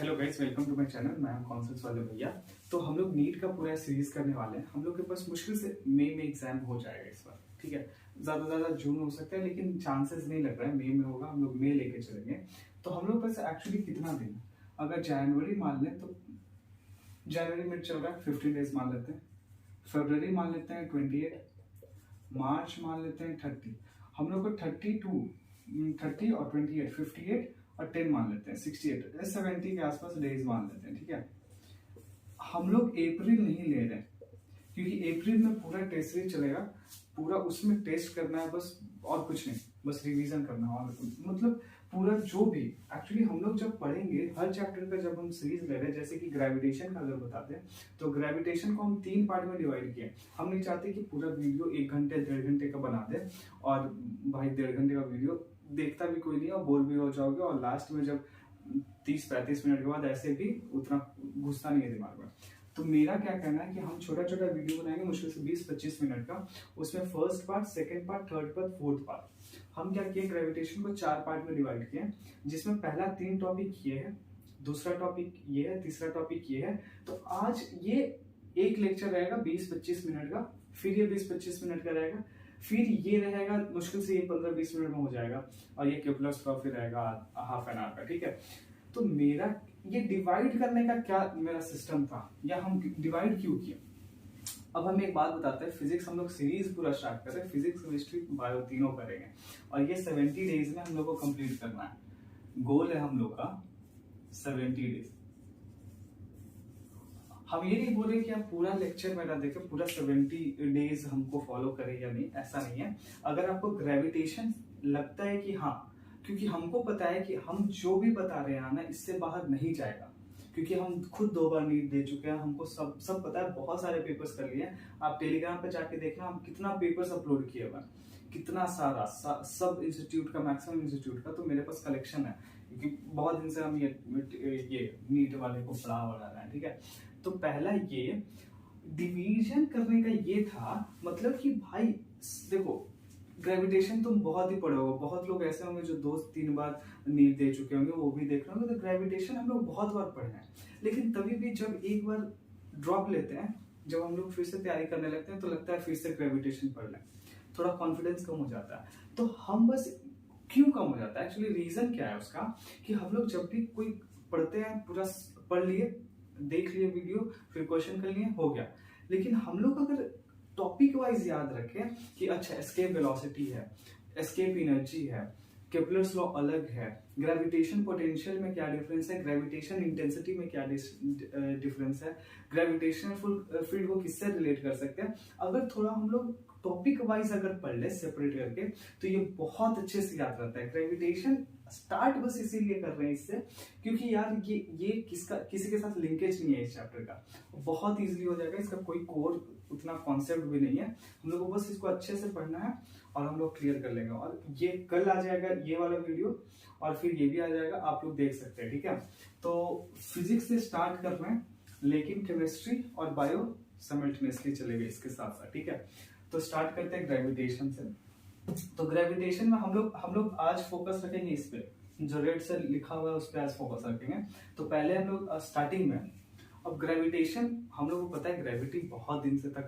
Hello guys, welcome to my channel. मैं हूं concepts वाले भैया। तो हम लोग नीट का पूरा सीरीज करने वाले हैं। हम लोग के पास मुश्किल से मई में एग्जाम हो जाएगा इस बार, ठीक है। ज्यादा से ज्यादा जून हो सकता है, लेकिन चांसेस नहीं लग रहा है मई में होगा। हम लोग मई लेके चलेंगे। तो हम लोग पास एक्चुअली कितना दिन, अगर जनवरी मान लें तो जनवरी में चल रहा है 15 डेज मान लेते हैं। फरवरी मान लेते हैं 28, मार्च मान लेते हैं 30। हम लोग को 30 और 28 58 और 10 मान लेते हैं 68 70 के आसपास डेज मान लेते हैं, ठीक है। हम लोग अप्रैल नहीं ले रहे क्योंकि अप्रैल में पूरा टेस्ट सीरीज चलेगा, पूरा उसमें टेस्ट करना है बस, और कुछ नहीं, बस रिवीजन करना है। और मतलब पूरा जो भी एक्चुअली हम लोग जब पढ़ेंगे हर चैप्टर का, जब हम सीरीज ले रहे हैं, जैसे कि ग्रेविटेशन का अगर बताते हैं तो ग्रेविटेशन को हम 3 पार्ट में डिवाइड किए। हम नहीं चाहते कि पूरा वीडियो 1 घंटे 1.5 घंटे का बना दे और भाई 1.5 घंटे का वीडियो देखता भी कोई नहीं और बोर भी हो जाओगे, और लास्ट में जब 30-35 मिनट के बाद ऐसे भी उतना घुसता नहीं है दिमाग में। तो मेरा क्या कहना है कि हम छोटा छोटा वीडियो बनाएंगे, मुश्किल से 20-25 मिनट का। उसमें first part, second part, third part, fourth part. हम क्या किए, ग्रेविटेशन को 4 पार्ट में डिवाइड किए, जिसमें पहला 3 टॉपिक ये है, दूसरा टॉपिक ये है, तीसरा टॉपिक ये है। तो आज ये एक लेक्चर रहेगा 20-25 मिनट का, फिर ये 20-25 मिनट का रहेगा, फिर ये रहेगा मुश्किल से ये 15-20 मिनट में हो जाएगा, और ये केपलर्स लॉ फिर रहेगा हाफ एन आवर का, ठीक है। तो मेरा ये डिवाइड करने का क्या मेरा सिस्टम था, या हम डिवाइड क्यों किए। अब हम एक बात बताते हैं, फिजिक्स हम लोग सीरीज पूरा स्टार्ट कर रहे हैं, फिजिक्स केमिस्ट्री बायो तीनों करेंगे, और ये 70 डेज में हम लोग को कंप्लीट करना है। गोल है हम लोग का 70 डेज। हम ये नहीं बोल रहे कि आप पूरा लेक्चर मेरा देखें, पूरा 70 डेज हमको फॉलो करें या नहीं, ऐसा नहीं है। अगर आपको ग्रेविटेशन लगता है कि हाँ, क्योंकि हमको पता है कि हम जो भी बता रहे हैं ना, इससे बाहर नहीं जाएगा, क्योंकि हम खुद 2 बार नीट दे चुके हैं। हमको सब पता है, बहुत सारे पेपर्स कर लिए हैं। आप टेलीग्राम पे जाके देखना हम कितना पेपर्स अपलोड किए हुए, कितना सारा सब इंस्टीट्यूट का, मैक्सिमम इंस्टीट्यूट का तो मेरे पास कलेक्शन है, क्योंकि बहुत दिन से हम ये नीट वाले को पढ़ा रहे हैं, ठीक है। तो पहला ये डिवीजन करने का ये था, मतलब कि भाई देखो, ग्रेविटेशन तुम बहुत ही पढ़े हो, बहुत लोग ऐसे होंगे जो 2-3 बार नीट दे चुके होंगे, वो भी देख रहे होंगे। तो ग्रेविटेशन हम लोग बहुत बार पढ़े हैं, लेकिन तभी भी जब एक बार ड्रॉप लेते हैं, जब हम लोग फिर से तैयारी करने लगते हैं, तो लगता है फिर से ग्रेविटेशन पढ़ लें, थोड़ा कॉन्फिडेंस कम हो जाता है। तो हम बस क्यों कम हो जाता है, एक्चुअली रीजन क्या है उसका, कि हम लोग जब भी कोई पढ़ते हैं, पूरा पढ़ लिए, देख लिए वीडियो, फिर क्वेश्चन कर लिए, हो गया। लेकिन हम लोग अगर टॉपिक वाइज याद रखें कि अच्छा एस्केप वेलोसिटी है, एस्केप एनर्जी है, केपलर्स लॉ अलग है, ग्रेविटेशन पोटेंशियल में क्या डिफरेंस है, ग्रेविटेशन इंटेंसिटी में क्या डिफरेंस है, ग्रेविटेशनल फील्ड को किससे रिलेट कर सकते हैं, अगर थोड़ा हम लोग टॉपिक वाइज अगर पढ़ ले सेपरेट करके, तो ये बहुत अच्छे से याद रहता है। ग्रेविटेशन स्टार्ट बस इसीलिए कर रहे हैं इससे, क्योंकि यार ये किसी के साथ लिंकेज नहीं है इस चैप्टर का, बहुत इजीली हो जाएगा। इसका कोई कोर उतना कॉन्सेप्ट भी नहीं है, हम लोग को बस इसको अच्छे से पढ़ना है और हम लोग क्लियर कर लेंगे। और ये कल आ जाएगा ये वाला वीडियो, और फिर ये भी आ जाएगा, आप लोग देख सकते हैं, ठीक है। तो फिजिक्स से स्टार्ट कर रहे हैं, लेकिन केमिस्ट्री और बायो साइमल्टेनियसली चलेगा इसके साथ साथ, ठीक है। तो स्टार्ट करते हैं ग्रेविटेशन से। तो ग्रेविटेशन में हम लोग आज फोकस रखेंगे इस पे, जो रेड से लिखा हुआ है उस पे आज फोकस रखेंगे। तो पहले हम लोग स्टार्टिंग में, अब ग्रेविटेशन हम लोग को पता है, ग्रेविटी बहुत दिन से था,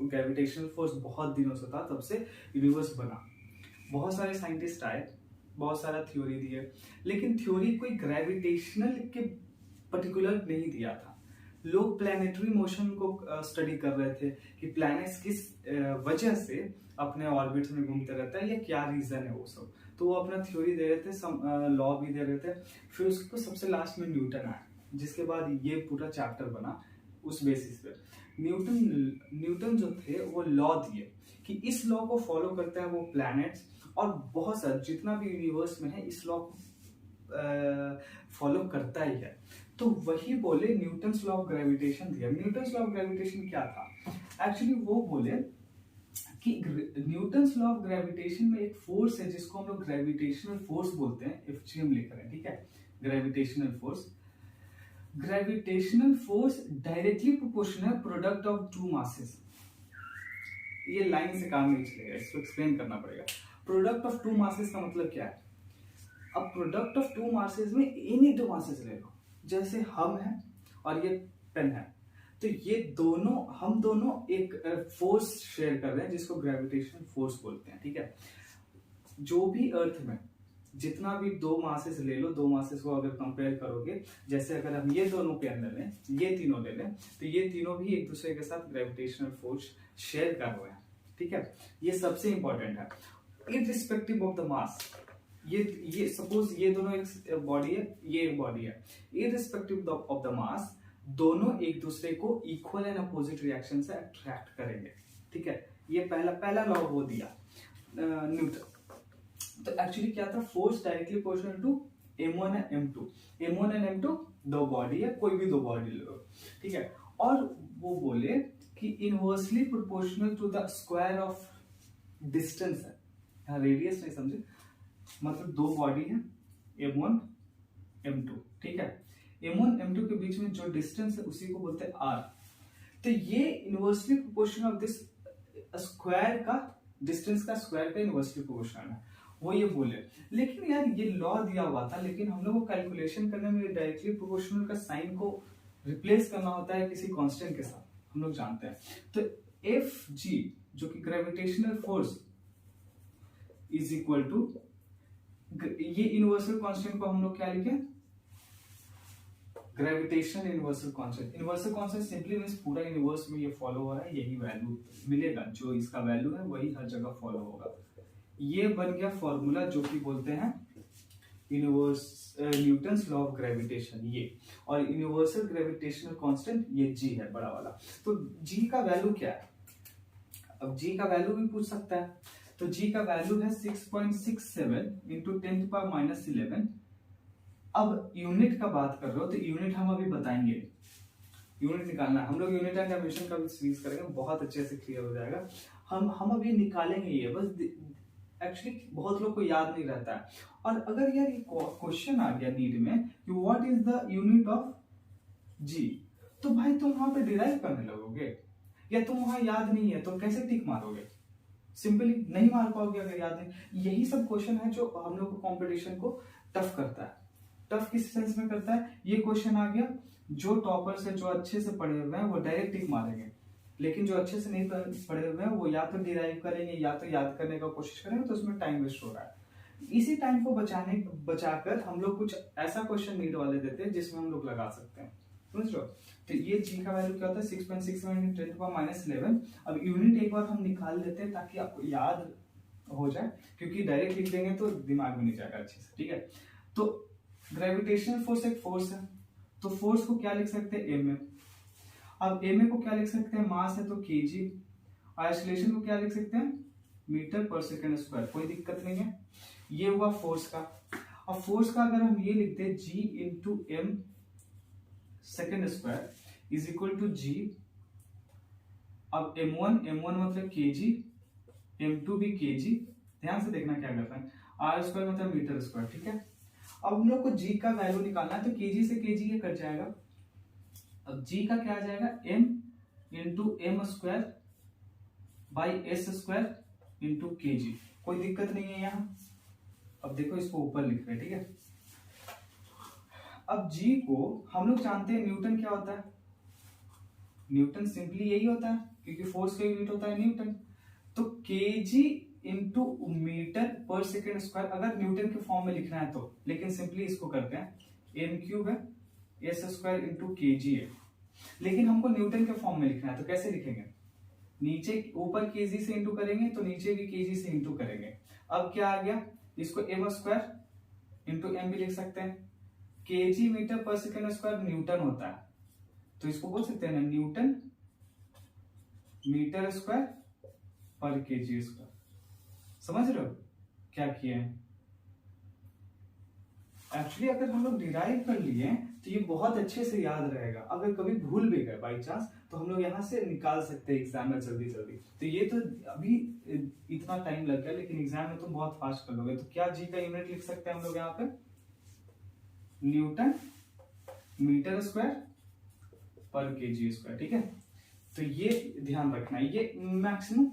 ग्रेविटेशनल फोर्स बहुत दिनों से था, तब से यूनिवर्स बना। बहुत सारे साइंटिस्ट आए, बहुत सारा थ्योरी दिए, लेकिन थ्योरी कोई ग्रेविटेशनल के पर्टिकुलर नहीं दिया था। लोग प्लैनेटरी मोशन को स्टडी कर रहे थे कि प्लैनेट्स किस वजह से अपने ऑर्बिट में घूमते रहता है, या क्या रीजन है वो सब। तो वो अपना थ्योरी दे रहे थे, लॉ भी दे रहे थे। फिर उसको सबसे लास्ट में न्यूटन आया, जिसके बाद ये पूरा चैप्टर बना। उस बेसिस पे न्यूटन जो थे वो लॉ दिए कि इस लॉ को फॉलो करते हैं वो प्लैनेट्स, और बहुत सारा जितना भी यूनिवर्स में है इस लॉ को फॉलो करता ही है। तो वही बोले न्यूटन्स लॉ ऑफ ग्रेविटेशन दिया। न्यूटन्स लॉ ऑफ ग्रेविटेशन क्या था, एक्चुअली वो बोले कि न्यूटन्स लॉ ऑफ ग्रेविटेशन में एक फोर्स है जिसको हम लोग ग्रेविटेशनल फोर्स बोलते हैं, एफजीएम लिख रहे हैं, ठीक है। Gravitational force directly proportional product of 2 masses. ये लाइन से काम नहीं चलेगा, इसको एक्सप्लेन करना पड़ेगा। प्रोडक्ट ऑफ 2 मासेस का मतलब क्या है, अब प्रोडक्ट ऑफ टू मासेस में इन्हीं दो मासेस ले लो, जैसे हम हैं और ये पेन है, तो ये दोनों हम दोनों एक फोर्स शेयर कर रहे हैं जिसको ग्रेविटेशनल फोर्स बोलते हैं, ठीक है। जो भी अर्थ में जितना भी दो मासेस ले लो, दो मासेस को अगर कंपेयर करोगे, जैसे अगर हम ये दोनों पेन ले लें, ये तीनों ले लें, तो ये तीनों भी एक दूसरे के साथ ग्रेविटेशनल फोर्स शेयर कर रहे हैं, ठीक है। ये सबसे इंपॉर्टेंट है, इररिस्पेक्टिव ऑफ द मास। ये सपोज ये दोनों एक बॉडी है, ये एक बॉडी है, इररिस्पेक्टिव ऑफ द मास दोनों एक दूसरे को इक्वल एंड अपोजिट रिएक्शन से अट्रैक्ट करेंगे, ठीक है। ये पहला लॉ वो दिया न्यूटन। तो एक्चुअली क्या था, force directly proportional to m1 and m2। m1 and m2 दो बॉडी है, कोई भी दो बॉडी ले लो, ठीक है। और वो बोले कि inversely proportional to the square of distance है, यहाँ रेडियस नहीं समझे, मतलब दो बॉडी है m1 m2, ठीक है। m1 m2 के बीच में जो डिस्टेंस है उसी को बोलते हैं r। तो ये inversely proportional of this square का, डिस्टेंस का स्क्वायर का इनवर्सली प्रोपोर्शनल है, वो ये बोले। लेकिन यार ये लॉ दिया हुआ था, लेकिन हम लोग को कैलकुलेशन करने में डायरेक्टली प्रोपोर्शनल का साइन को रिप्लेस करना होता है किसी कांस्टेंट के साथ, हम लोग जानते हैं। तो एफ जी जो कि gravitational force is equal to, ये यूनिवर्सल कांस्टेंट को हम लोग क्या लिखे, gravitation universal constant. Universal constant simply means पूरा यूनिवर्स में ये फॉलो हो रहा है, यही वैल्यू मिलेगा, जो इसका वैल्यू है वही हर जगह फॉलो होगा। ये बन गया फॉर्मूला जो कि बोलते हैं न्यूटन्स लॉ ऑफ ग्रेविटेशन, ये। और यूनिवर्सल ग्रेविटेशनल कांस्टेंट ये जी है, बड़ा वाला। तो जी का वैल्यू क्या है, अब जी का वैल्यू भी पूछ सकता है, तो जी का वैल्यू है 6.67 इंटू 10⁻11। अब यूनिट का बात कर रहे हो तो यूनिट हम अभी बताएंगे, यूनिट निकालना है हम लोग, यूनिट एंड डायमेंशन का भी सीरीज करेंगे, बहुत अच्छे से क्लियर हो जाएगा। हम अभी निकालेंगे ये, बस एक्चुअली बहुत लोग को याद नहीं रहता है। और अगर यार ये क्वेश्चन आ गया नीट में कि what is the unit of G, तो भाई तुम वहां पे डिराइव करने लगोगे, या तुम वहां याद नहीं है तो कैसे टिक मारोगे, सिंपली नहीं मार पाओगे अगर याद नहीं। यही सब क्वेश्चन है जो हम लोग को कंपटीशन को टफ करता है। टफ किस सेंस में करता है, ये क्वेश्चन आ गया, जो टॉपर से जो अच्छे से पढ़े हुए हैं वो डायरेक्ट टिक मारेंगे, लेकिन जो अच्छे से नहीं पढ़े हुए हैं वो या तो डिराइव करेंगे या तो याद करने का कोशिश करेंगे, तो उसमें टाइम वेस्ट हो रहा है। इसी टाइम को बचाकर हम लोग कुछ ऐसा क्वेश्चन नीट वाले देते हैं जिसमें हम लोग लगा सकते हैं, समझ लो। तो ये जी का वैल्यू क्या होता है, 6.67 × 10⁻11। अब यूनिट एक बार हम निकाल लेते हैं ताकि आपको याद हो जाए, क्योंकि डायरेक्ट लिख देंगे तो दिमाग में नहीं जाएगा अच्छे से, ठीक है। तो ग्रेविटेशनल फोर्स एक फोर्स है, तो फोर्स को क्या लिख सकते हैं, एम ए। अब एम ए को क्या लिख सकते हैं, मास है तो केजी। आइसोलेशन को क्या लिख सकते हैं, मीटर पर सेकंड स्क्वायर, कोई दिक्कत नहीं है। ये हुआ फोर्स का। अब फोर्स का अगर हम ये लिखते हैं G into M second square is equal to G. अब m1 मतलब केजी, m2 भी केजी, ध्यान से देखना क्या कर रहे हैं, आर स्क्वायर मतलब मीटर स्क्वायर, ठीक है। अब हम लोग को जी का वैल्यू निकालना है, तो केजी से केजी ये कट जाएगा। अब जी का क्या आ जाएगा, m into M square by S square into KG, कोई दिक्कत नहीं है यहाँ। अब देखो इसको ऊपर लिख रहे हैं, ठीक है। अब जी को हम लोग जानते हैं न्यूटन क्या होता है, न्यूटन सिंपली यही होता है, क्योंकि फोर्स का यूनिट होता है न्यूटन। तो केजी इंटू मीटर पर सेकेंड स्क्वायर, अगर न्यूटन के फॉर्म में लिखना है तो, लेकिन सिंपली इसको करते हैं, एम क्यूब है एस स्क्वायर इंटू केजी है, लेकिन हमको न्यूटन के फॉर्म में लिखना है तो कैसे लिखेंगे, नीचे ऊपर केजी से इंटू करेंगे तो नीचे भी केजी से इंटू करेंगे। अब क्या आ गया, इसको एम स्क्वायर इंटू एम भी लिख सकते हैं, केजी मीटर पर सेकेंड स्क्वायर न्यूटन होता है, तो इसको बोल सकते हैं ना न्यूटन मीटर स्क्वायर पर केजी स्क्वायर। समझ रहे हो क्या किए हैं, एक्चुअली अगर हम लोग डिराइव कर लिए तो ये बहुत अच्छे से याद रहेगा। अगर कभी भूल भी गए बाई चांस तो हम लोग यहाँ से निकाल सकते हैं एग्जाम में जल्दी जल्दी। तो ये तो अभी इतना टाइम लग गया, लेकिन एग्जाम में तुम बहुत फास्ट कर लोगे। तो क्या जी का यूनिट लिख सकते हैं हम लोग यहाँ पे, न्यूटन मीटर स्क्वायर पर केजी स्क्वायर, ठीक है। तो ये ध्यान रखना है, ये मैक्सिमम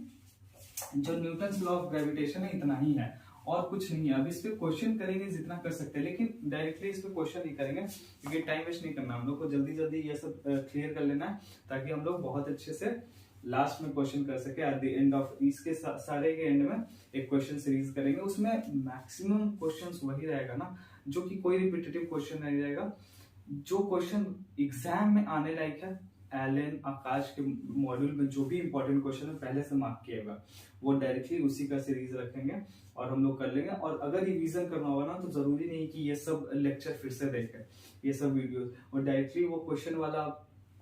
जो न्यूटन्स लॉ ऑफ ग्रेविटेशन है इतना ही है। और कुछ नहीं है। अब इस पे क्वेश्चन करेंगे जितना कर सकते हैं, लेकिन डायरेक्टली इस पे क्वेश्चन नहीं करेंगे क्योंकि टाइम वेस्ट नहीं करना, हम लोग को जल्दी जल्दी ये सब क्लियर कर लेना है ताकि हम लोग बहुत अच्छे से लास्ट में क्वेश्चन कर सके। एट द एंड ऑफ इसके सारे के एंड में एक क्वेश्चन सीरीज करेंगे, उसमें मैक्सिमम क्वेश्चंस वही रहेगा ना, जो कि कोई रिपीटेटिव क्वेश्चन नहीं रहेगा, जो क्वेश्चन एग्जाम में आने लायक है। एलन आकाश के मॉड्यूल में जो भी इंपॉर्टेंट क्वेश्चन है पहले से मार्क किएगा, वो डायरेक्टली उसी का सीरीज रखेंगे और हम लोग कर लेंगे। और अगर रिवीजन करना होगा ना तो जरूरी नहीं कि ये सब लेक्चर फिर से देखें, ये सब वीडियो, और डायरेक्टली वो क्वेश्चन वाला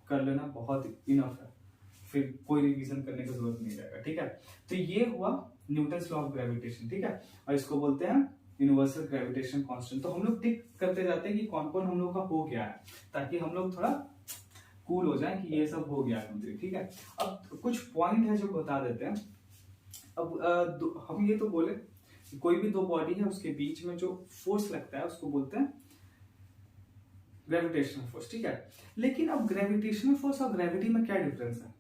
कर लेना बहुत इनफ है, फिर कोई रिवीजन करने की जरूरत नहीं रहेगा। ठीक है, तो ये हुआ न्यूटन्स लॉ ऑफ ग्रेविटेशन। ठीक है, और इसको बोलते हैं यूनिवर्सल ग्रेविटेशन कांस्टेंट। तो हम लोग टिक करते जाते हैं कि कौन कौन हम लोग का हो गया है, ताकि हम लोग थोड़ा कूल हो जाए कि ये सब हो गया कंप्लीट। ठीक है, अब कुछ पॉइंट है जो बता देते हैं। अब हम ये तो बोले कि कोई भी दो बॉडी है उसके बीच में जो फोर्स लगता है उसको बोलते हैं ग्रेविटेशनल फोर्स। ठीक है, लेकिन अब ग्रेविटेशनल फोर्स और ग्रेविटी में क्या डिफरेंस है,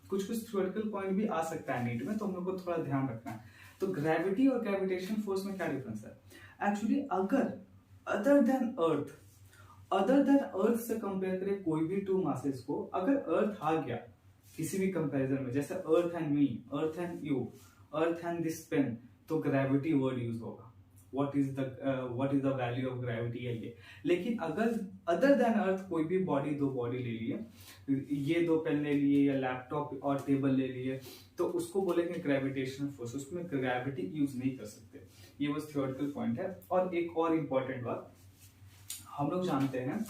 कुछ कुछ थ्योरेटिकल पॉइंट भी आ सकता है नीट में, तो हम लोग को थोड़ा ध्यान रखना है। तो ग्रेविटी और ग्रेविटेशन फोर्स में क्या डिफरेंस है? एक्चुअली अगर अदर देन अर्थ से कंपेयर करें कोई भी टू मासेस को, अगर अर्थ आ गया किसी भी कंपैरिजन में, जैसे earth and me, earth and you, earth and this pen, तो ग्रेविटी वर्ड यूज होगा। What is the value of gravity है ये। लेकिन अगर अदर देन अर्थ कोई भी बॉडी, दो बॉडी ले लिए, ये दो पेन ले लिए या लैपटॉप और टेबल ले लिए, तो उसको बोलेंगे ग्रेविटेशनल फोर्स, उसमें ग्रेविटी यूज नहीं कर सकते। ये बस थ्योरेटिकल पॉइंट है। और एक और इंपॉर्टेंट बात, हम लोग जानते हैं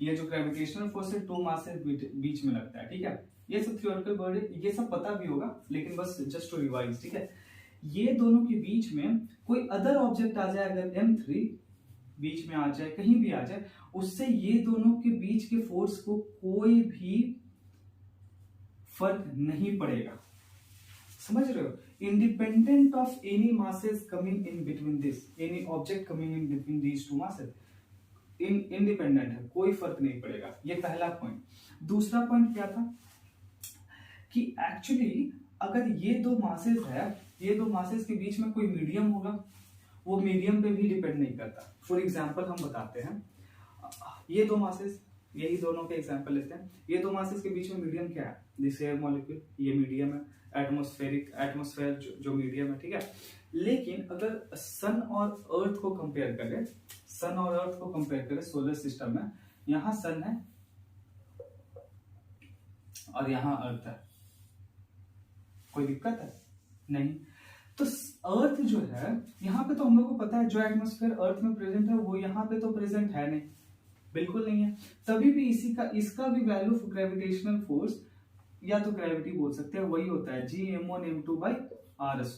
ये जो ग्रेविटेशनल फोर्स है टू मासेस बीच में लगता है। ठीक है, ये सब थ्योरेटिकल वर्ड है, ये सब पता भी होगा, लेकिन बस जस्ट टू रिवाइज। ठीक है, ये दोनों के बीच में कोई अदर ऑब्जेक्ट आ जाए, अगर M3 बीच में आ जाए, कहीं भी आ जाए, उससे ये दोनों के बीच के फोर्स को कोई भी फर्क नहीं पड़ेगा। समझ रहे हो? Independent of any masses coming in between this, any object coming in between these two masses, independent है, कोई फर्क नहीं पड़ेगा। ये पहला पॉइंट। दूसरा पॉइंट क्या था कि एक्चुअली अगर ये दो मासेस है, ये दो मासेस के बीच में कोई मीडियम होगा, वो मीडियम पे भी डिपेंड नहीं करता। फॉर एग्जांपल हम बताते हैं, ये दो मासेस, यही दोनों के एग्जांपल लेते हैं। ये दो मासेस के बीच में मीडियम क्या है? दिस एयर मॉलिक्यूल, ये मीडियम है। एटमॉस्फेयर जो मीडियम है। ठीक है, लेकिन अगर सन और अर्थ को कंपेयर करें, सन और अर्थ को कंपेयर करें सोलर सिस्टम में, यहां सन है और यहां अर्थ है, कोई दिक्कत है? नहीं। तो अर्थ जो है यहाँ पे, तो हम लोग को पता है जो एटमॉस्फेयर अर्थ में प्रेजेंट है वो यहाँ पे तो प्रेजेंट है नहीं, बिल्कुल नहीं है। तभी भी इसका भी वैल्यू ऑफ ग्रेविटेशनल फोर्स, या तो ग्रेविटी बोल सकते हैं, वही होता है G(m1m2/r²।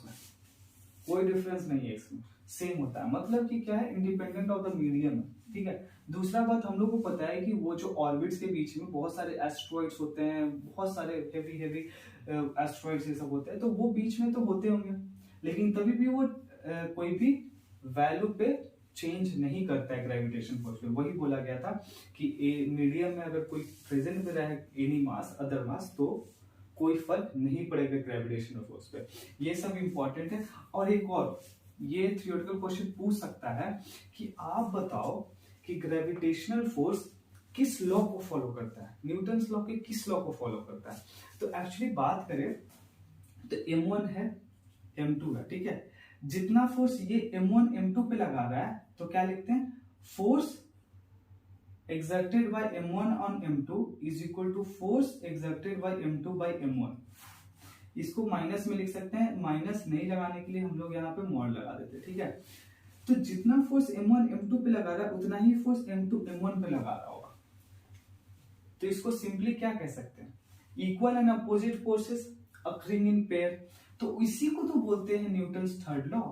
कोई डिफरेंस नहीं है इसमें, सेम होता है। मतलब कि क्या है, इंडिपेंडेंट ऑफ द मीडियम है। ठीक है, दूसरा बात हम लोग को पता है कि वो जो ऑर्बिट्स के बीच में बहुत सारे एस्ट्रॉइड्स होते हैं, बहुत सारे हेवी एस्ट्रॉइड्स ये सब होते हैं, तो वो बीच में तो होते होंगे, लेकिन तभी भी वो कोई भी वैल्यू पे चेंज नहीं करता है ग्रेविटेशन फोर्स पे। वही बोला गया था कि मीडियम में अगर कोई प्रेजेंट में रहे एनी मास, अदर मास, तो कोई फर्क नहीं पड़ेगा ग्रेविटेशनल फोर्स पे। ये सब इंपॉर्टेंट है। और एक और, ये थ्योरेटिकल क्वेश्चन पूछ सकता है कि आप बताओ कि ग्रेविटेशनल फोर्स किस लॉ को फॉलो करता है, न्यूटन्स लॉ के किस लॉ को फॉलो करता है। तो एक्चुअली बात करें तो M1 है, M2 है। ठीक है, जितना फोर्स ये M1 M2 पे लगा रहा है, तो क्या लिखते हैं, force exerted by M1 on M2 is equal to force exerted by M2 by M1। इसको माइनस में लिख सकते हैं, माइनस नहीं लगाने के लिए हम लोग यहाँ पे मॉड लगा देते हैं। ठीक है, तो जितना फोर्स M1 M2 पे लगा रहा है उतना ही फोर्स M2 M1 पे लगा रहा होगा। तो इसको सिंपली क्या कह सकते हैं, equal and opposite forces occurring in pair. तो इसी को तो बोलते हैं Newton's third law,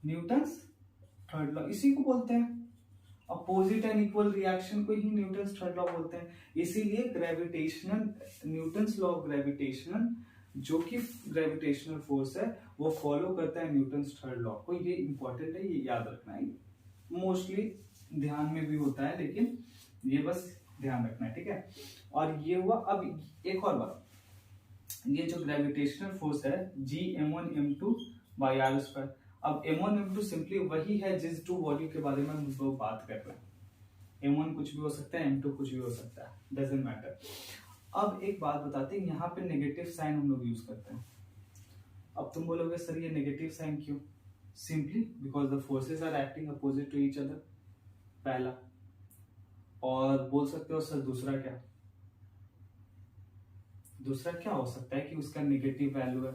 Newton's third law इसी को बोलते हैं। अपोजिट एंड इक्वल रिएक्शन को ही न्यूटन्स थर्ड लॉ बोलते हैं। इसीलिए gravitational, Newton's law of gravitational, जो कि ग्रेविटेशनल फोर्स है, वो फॉलो करता है न्यूटन्स थर्ड लॉ को। ये इंपॉर्टेंट है, ये याद रखना है। मोस्टली ध्यान में भी होता है, लेकिन ये बस ध्यान रखना है। ठीक है, और ये हुआ। अब एक और बात, ये जो ग्रेविटेशनल फोर्स है G(m1m2 बाई आर स्क्वायर। अब m1 m2 सिंपली वही है जिस टू बॉडी के बारे में हम लोग बात कर रहे हैं। m1 कुछ भी हो सकता है, m2 कुछ भी हो सकता है, डजंट मैटर। अब एक बात बताते हैं, यहाँ पे नेगेटिव साइन हम लोग यूज करते हैं। अब तुम बोलोगे सर ये नेगेटिव साइन क्यों? Simply because the forces are acting opposite to each other, पहला। और बोल सकते हो सर दूसरा क्या? दूसरा क्या हो सकता है कि उसका नेगेटिव वैल्यू है,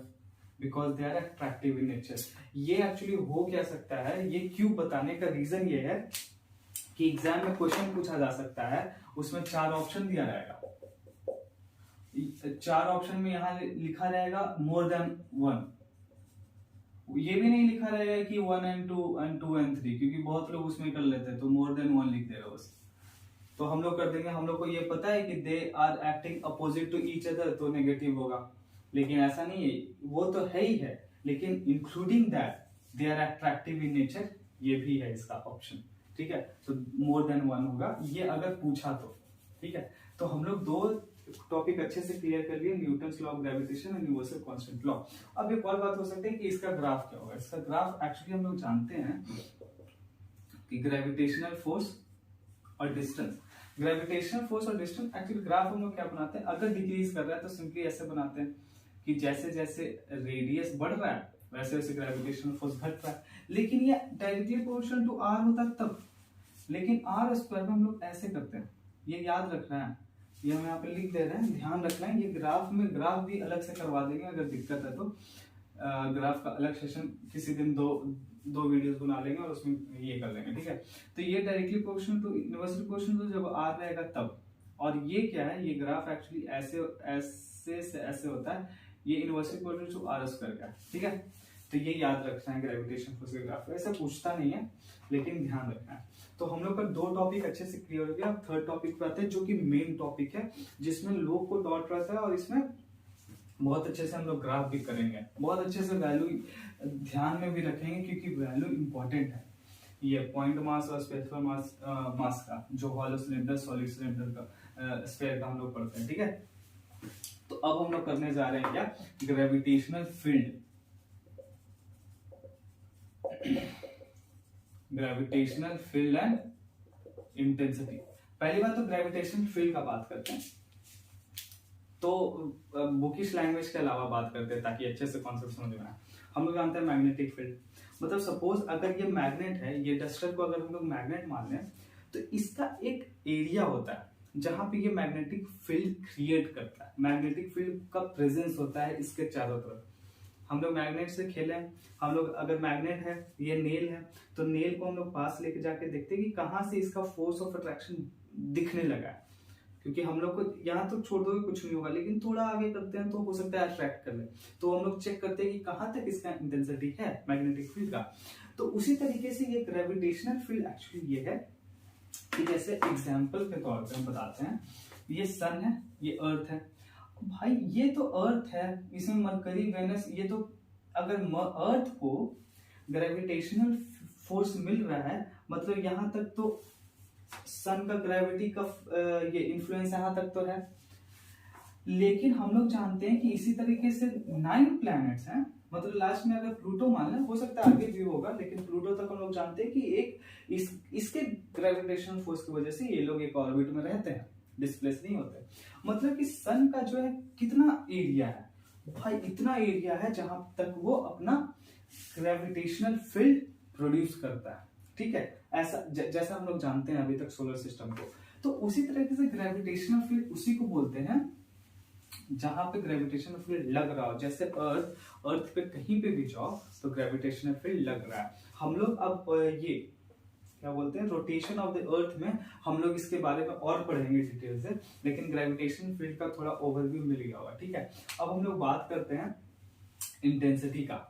because they are attractive in nature. ये एक्चुअली हो क्या सकता है, ये क्यों बताने का रीजन ये है कि एग्जाम में क्वेश्चन पूछा जा सकता है, उसमें 4 ऑप्शन दिया रहेगा। 4 ऑप्शन में यहाँ लिखा रहेगा मोर देन 1, ये भी नहीं लिखा रहेगा कि 1 and 2 and 2 and 3, क्योंकि बहुत लोग उसमें कर लेते हैं तो मोर देन 1 लिख देगा बस। तो हम लोग कर देंगे, हम लोग को ये पता है कि they are acting opposite to each other, तो नेगेटिव होगा। लेकिन ऐसा नहीं है, वो तो है ही है, लेकिन including that they are attractive in nature, ये भी है इसका ऑप्शन, ठीक है। तो मोर देन 1 होगा ये अगर पूछा तो, ठीक है। तो हम लोग 2 टॉपिक अच्छे से क्लियर कर लिए, न्यूटन्स लॉ ऑफ ग्रेविटेशन और यूनिवर्सल कांस्टेंट लॉ। अब एक और बात हो सकती है कि इसका ग्राफ क्या होगा। इसका ग्राफ एक्चुअली हम लोग जानते हैं कि ग्रेविटेशनल फोर्स और डिस्टेंस, ग्रेविटेशनल फोर्स और डिस्टेंस एक्चुअली ग्राफ हम लोग क्या बनाते हैं, अगर डिक्रीज कर रहा है तो सिंपली ऐसे बनाते हैं कि जैसे जैसे रेडियस बढ़ रहा है वैसे वैसे ग्रेविटेशनल फोर्स घट रहा है। लेकिन ये डायरेक्टली प्रोपोर्शनल टू आर होता है तब, लेकिन आर स्क्वायर में हम लोग ऐसे करते हैं, ये याद रखना है, ये हम यहाँ पे लिख दे रहे हैं, ध्यान रखना है। ये ग्राफ में, ग्राफ भी अलग से करवा देंगे अगर दिक्कत है तो, ग्राफ का अलग सेशन किसी दिन दो वीडियोस बना लेंगे और उसमें ये कर लेंगे, ठीक है। तो ये directly proportional to inversely proportional to जब आर रहेगा तब, और ये क्या है, ये ग्राफ एक्चुअली ऐसे से ऐसे होता है, ये inversely proportional to R square का, ठीक है। तो ये याद रखना है ग्रेविटेशन फोर्स के ग्राफ, ऐसा पूछता नहीं है लेकिन ध्यान रखना है। तो हम लोग का 2 टॉपिक अच्छे से क्लियर हो गया। अब 3rd टॉपिक पे आते हैं जो कि मेन टॉपिक है, जिसमें लोग को डॉट रहता है और इसमें बहुत अच्छे से हम लोग ग्राफ भी करेंगे, बहुत अच्छे से वैल्यू ध्यान में भी रखेंगे क्योंकि वैल्यू इंपॉर्टेंट है। ये पॉइंट मास और स्पेरिकल मास का, जो हॉलो सिलेंडर, सॉलिड सिलेंडर का, स्फीयर का हम लोग पढ़ते हैं, ठीक है। तो अब हम लोग करने जा रहे हैं क्या, gravitational field. Gravitational field and intensity. पहली बात तो ग्रेविटेशनल फील्ड का बात करते हैं, तो बुकिश लैंग्वेज के अलावा बात करते हैं ताकि अच्छे से कॉन्सेप्ट समझ में आए। हम लोग जानते हैं मैग्नेटिक फील्ड, मतलब सपोज अगर ये मैग्नेट है, ये डस्टर को अगर हम लोग मैग्नेट मान लें तो इसका एक एरिया होता है जहां पे ये मैग्नेटिक फील्ड क्रिएट करता है, मैग्नेटिक फील्ड का प्रेजेंस होता है इसके चारों तरफ। हम लोग मैग्नेट से खेले, हम लोग अगर मैग्नेट है, ये नेल है, तो नेल को हम लोग पास लेके जाके देखते हैं कि कहाँ से इसका फोर्स ऑफ अट्रैक्शन दिखने लगा है, क्योंकि हम लोग को यहाँ तो छोड़ दोगे कुछ नहीं होगा, लेकिन थोड़ा आगे करते हैं तो हो सकता है अट्रैक्ट कर ले, तो हम लोग चेक करते हैं कि कहाँ तक इसका इंटेंसिटी है मैग्नेटिक फील्ड का। तो उसी तरीके से ये ग्रेविटेशनल फील्ड एक्चुअली ये है कि जैसे एग्जाम्पल के तौर पर हम बताते हैं, ये सन है, ये अर्थ है। भाई ये तो अर्थ है, इसमें मरकरी, वेनस, ये तो अगर अर्थ को ग्रेविटेशनल फोर्स मिल रहा है, मतलब यहाँ तक तो सन का ग्रेविटी का ये इन्फ्लुएंस यहाँ तक तो है। लेकिन हम लोग जानते हैं कि इसी तरीके से 9 प्लैनेट्स हैं, मतलब लास्ट में अगर प्लूटो मान लें, हो सकता है आगे भी होगा, लेकिन प्लूटो तक हम लोग जानते हैं कि एक इसके ग्रेविटेशनल फोर्स की वजह से ये लोग एक ऑर्बिट में रहते हैं, डिस्प्लेस नहीं होते। मतलब कि सन का जो है कितना एरिया है भाई, इतना एरिया है जहां तक वो अपना ग्रेविटेशनल फील्ड प्रोड्यूस करता है, ठीक है। ऐसा जैसा हम लोग जानते हैं अभी तक सोलर सिस्टम को, तो उसी तरीके से ग्रेविटेशनल फील्ड उसी को बोलते हैं जहां पे ग्रेविटेशनल फील्ड लग रहा हो। जैसे अर्थ पे कहीं पे भी जाओ तो ग्रेविटेशनल फील्ड लग रहा है। हम लोग अब ये क्या बोलते हैं, रोटेशन ऑफ द अर्थ में हम लोग इसके बारे में और पढ़ेंगे डिटेल से, लेकिन ग्रेविटेशन फील्ड का थोड़ा ओवरव्यू मिल गया होगा, ठीक है। अब हम लोग बात करते हैं इंटेंसिटी का।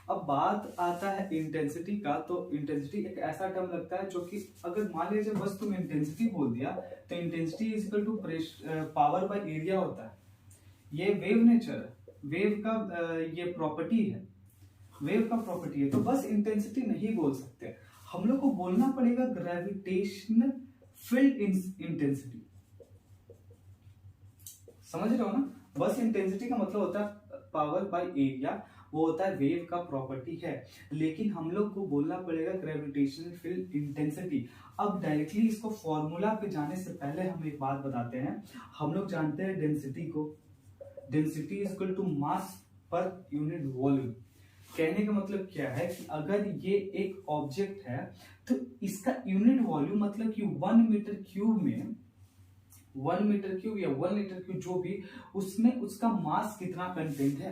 अब बात आता है इंटेंसिटी का, तो इंटेंसिटी एक ऐसा टर्म लगता है जो कि अगर मान लीजिए बस तुम इंटेंसिटी बोल दिया तो intensity is equal to power by area होता है। ये वेव नेचर है, वेव का ये प्रॉपर्टी है, वेव का प्रॉपर्टी है, तो बस इंटेंसिटी नहीं बोल सकते, हम लोग को बोलना पड़ेगा ग्रेविटेशनल फील्ड इंटेंसिटी। समझ रहे हो ना, बस इंटेंसिटी का मतलब होता है पावर बाय एरिया, वो होता है वेव का प्रॉपर्टी है, लेकिन हम लोग को बोलना पड़ेगा ग्रेविटेशनल फील्ड इंटेंसिटी। अब डायरेक्टली इसको फॉर्मूला पे जाने से पहले हम एक बात बताते हैं। हम लोग जानते हैं डेंसिटी को, density is equal to mass per unit volume. कहने का मतलब क्या है कि अगर ये एक ऑब्जेक्ट है तो इसका यूनिट वॉल्यूम मतलब कि 1 मीटर क्यूब में 1 मीटर क्यूब या 1 लीटर क्यूब जो भी, उसमें उसका मास कितना कंटेंट है,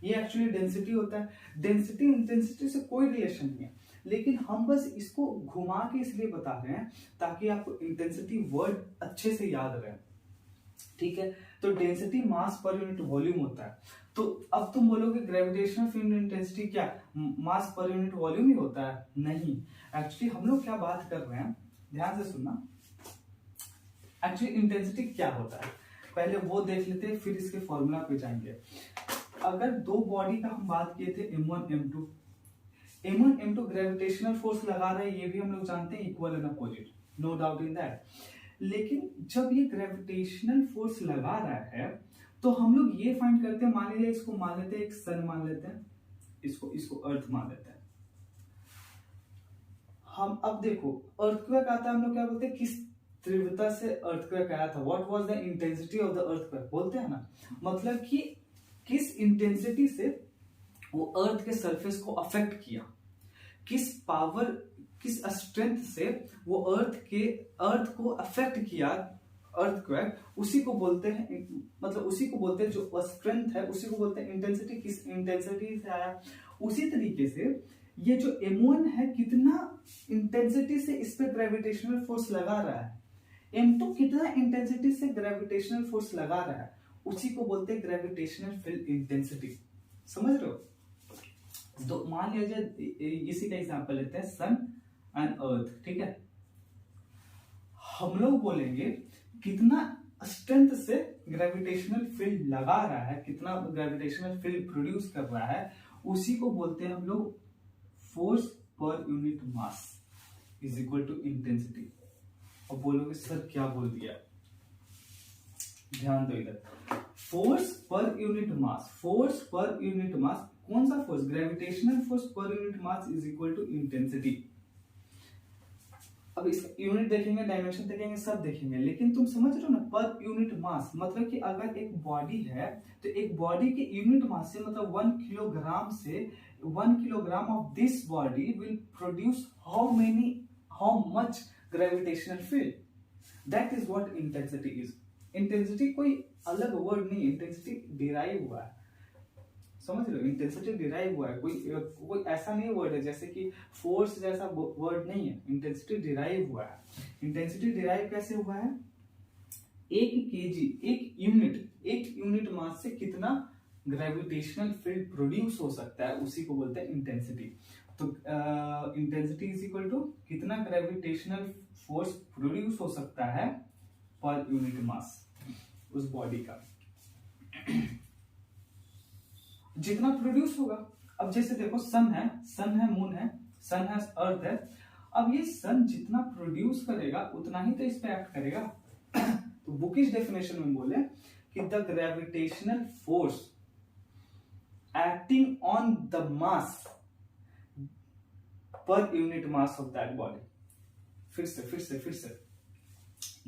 ये एक्चुअली डेंसिटी होता है। डेंसिटी इंटेंसिटी से कोई रिलेशन नहीं है, लेकिन हम बस इसको घुमा के इसलिए बता रहे हैं ताकि आपको इंटेंसिटी वर्ड अच्छे से याद रहे। ठीक है, तो density mass per unit volume होता है। तो अब तुम बोलोगे ग्रेविटेशनल फील्ड इंटेंसिटी क्या मास पर यूनिट वॉल्यूम ही होता है? नहीं, एक्चुअली हम लोग क्या बात कर रहे हैं, ध्यान से सुनना। एक्चुअली इंटेंसिटी क्या होता है पहले वो देख लेते हैं, फिर इसके फॉर्मूला पे जाएंगे। अगर दो बॉडी का हम बात किए थे M1 M2, M1 M2 gravitational force लगा रहे हैं, ये भी हम लोग जानते हैं, equal and opposite, no doubt in that. लेकिन जब ये ग्रेविटेशनल फोर्स लगा रहा है तो हम लोग ये फाइंड करते हैं, मान लीजिए इसको मान लेते हैं एक सन मान लेते हैं, इसको अर्थ मान लेते हैं। हम अब देखो अर्थक्वेक आता है, हम लोग क्या बोलते हैं, किस तीव्रता से अर्थक्वेक आया था, what was the intensity of the earthquake, बोलते हैं ना। मतलब कि किस इंटेंसिटी से वो अर्थ के सरफेस को अफेक्ट किया, किस पावर, किस स्ट्रेंथ से वो अर्थ को अफेक्ट किया अर्थक्वेक, उसी को बोलते हैं, मतलब उसी को बोलते हैं जो स्ट्रेंथ है, उसी को बोलते हैं इंटेंसिटी। किस इंटेंसिटी से आया, उसी तरीके से ये जो M1 है कितना इंटेंसिटी से इस पे ग्रेविटेशनल फोर्स लगा रहा है, M2 कितना इंटेंसिटी से ग्रेविटेशनल फोर्स लगा रहा है, उसी को बोलते हैं ग्रेविटेशनल फील्ड इंटेंसिटी। समझ रहे हो? तो मान लीजिए इसी का एग्जांपल लेते हैं, सन एंड अर्थ। ठीक है, हम लोग बोलेंगे कितना स्ट्रेंथ से ग्रेविटेशनल फील्ड लगा रहा है, कितना ग्रेविटेशनल फील्ड प्रोड्यूस कर रहा है, उसी को बोलते हैं हम लोग force per unit mass is equal to intensity. अब बोलोगे सर क्या बोल दिया, ध्यान दो इधर, force per unit mass, force per unit mass, कौन सा force, gravitational force per unit mass is equal to intensity. अब इसका यूनिट देखेंगे, डायमेंशन देखेंगे, सब देखेंगे, लेकिन तुम समझ रहे हो ना, पर यूनिट मास मतलब कि अगर एक बॉडी है तो एक बॉडी के यूनिट मास से मतलब 1 किलोग्राम से 1 kilogram of this body will produce how much gravitational field, that is what intensity is. Intensity कोई अलग वर्ड नहीं, इंटेंसिटी डिराइव हुआ है, समझ रहे हो, इंटेंसिटी डिराइव हुआ है, कोई ऐसा नहीं वर्ड है जैसे कि फोर्स जैसा वर्ड नहीं है, इंटेंसिटी डिराइव हुआ है। इंटेंसिटी डिराइव कैसे हुआ है, 1 kg, एक यूनिट मास से कितना ग्रेविटेशनल फील्ड प्रोड्यूस हो सकता है, उसी को बोलते हैं इंटेंसिटी। तो इंटेंसिटी इज इक्वल टू कितना ग्रेविटेशनल फोर्स प्रोड्यूस हो सकता है पर यूनिट मास उस बॉडी का, जितना प्रोड्यूस होगा। अब जैसे देखो सन है, मून है, सन है, अर्थ है। अब ये सन जितना प्रोड्यूस करेगा उतना ही तो इस पे एक्ट करेगा। तो बुकिश डेफिनेशन में बोले कि the gravitational force acting on the mass per unit mass of that body. फिर से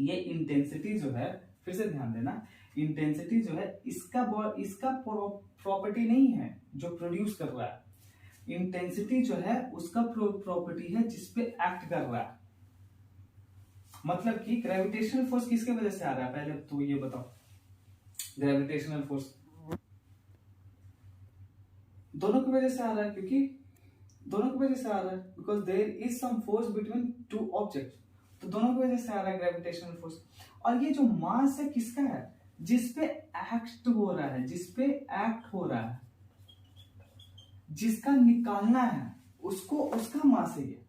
ये इंटेंसिटी जो है, फिर से ध्यान देना, इंटेंसिटी जो है इसका प्रॉपर्टी नहीं है जो प्रोड्यूस कर रहा है। इंटेंसिटी जो है उसका प्रॉपर्टी है जिसपे एक्ट कर रहा है। मतलब कि ग्रेविटेशनल फोर्स किसके वजह से आ रहा है, पहले तो ये बताओ। ग्रेविटेशनल फोर्स दोनों की वजह से आ रहा है, क्योंकि दोनों की वजह से आ रहा है, because there is some force between two object, तो दोनों की वजह से आ रहा है ग्रेविटेशनल फोर्स। और ये जो मास है किसका है, जिसपे एक्ट हो रहा है, जिसका निकालना है उसको, उसका मास है ये।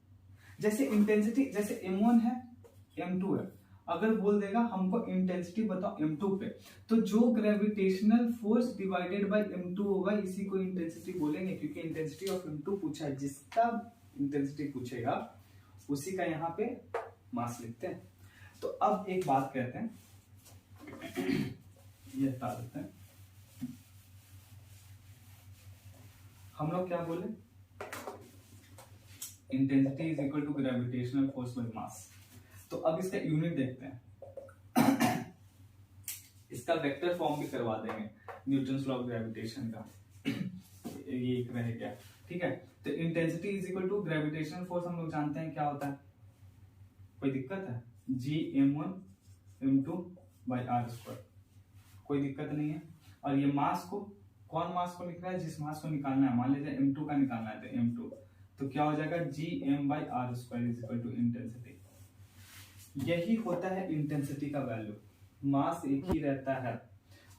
जैसे इंटेंसिटी, जैसे M1 है, M2 है, अगर बोल देगा हमको इंटेंसिटी बताओ M2 पे, तो जो gravitational force divided by M2 होगा इसी को इंटेंसिटी बोलेंगे, क्योंकि इंटेंसिटी ऑफ M2 पूछा है, जिसका इंटेंसिटी पूछेगा उसी का यहाँ पे मास लिखते हैं। तो अब एक बात कहते हैं, ये हटा देते हैं। हम लोग क्या बोले, intensity is equal to gravitational force by mass. तो अब इसका यूनिट देखते हैं। इसका वेक्टर फॉर्म भी करवा देंगे न्यूटन्स लॉ ऑफ ग्रेविटेशन का। ये एक रह गया, ठीक है। तो intensity is equal to gravitational force हम लोग जानते हैं क्या होता है, कोई दिक्कत है, G(m1m2 by r², कोई दिक्कत नहीं है। और ये मास को, कौन मास को लिख रहा है, जिस मास को निकालना है, मान लीजिए m2 का निकालना है तो m2, तो क्या हो जाएगा Gm/r² is equal to intensity. यही होता है इंटेंसिटी का वैल्यू, मास एक ही रहता है।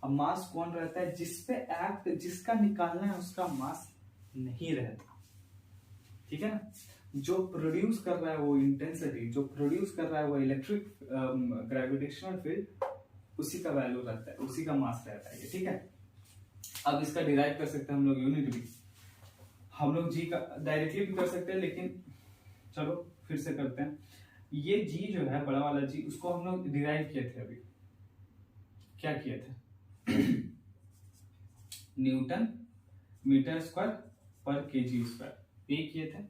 अब मास कौन रहता है, जिसपे एक्ट, जिसका निकालना है उसका मास नहीं रहता, ठीक है ना। जो प्रोड्यूस कर रहा है वो इंटेंसिटी, जो प्रोड्यूस कर रहा है वो इलेक्ट्रिक ग्रेविटेशनल फील्ड, उसी का वैल्यू रहता है, उसी का मास रहता है ये, ठीक है। अब इसका डिराइव कर सकते हैं हम लोग यूनिट भी, हम लोग जी का डायरेक्टली भी कर सकते हैं, लेकिन चलो फिर से करते हैं। ये जी जो है बड़ा वाला जी, उसको हम लोग डिराइव किए थे, अभी क्या किए थे, न्यूटन मीटर स्क्वायर पर केजी स्क्वायर, ये किए थे।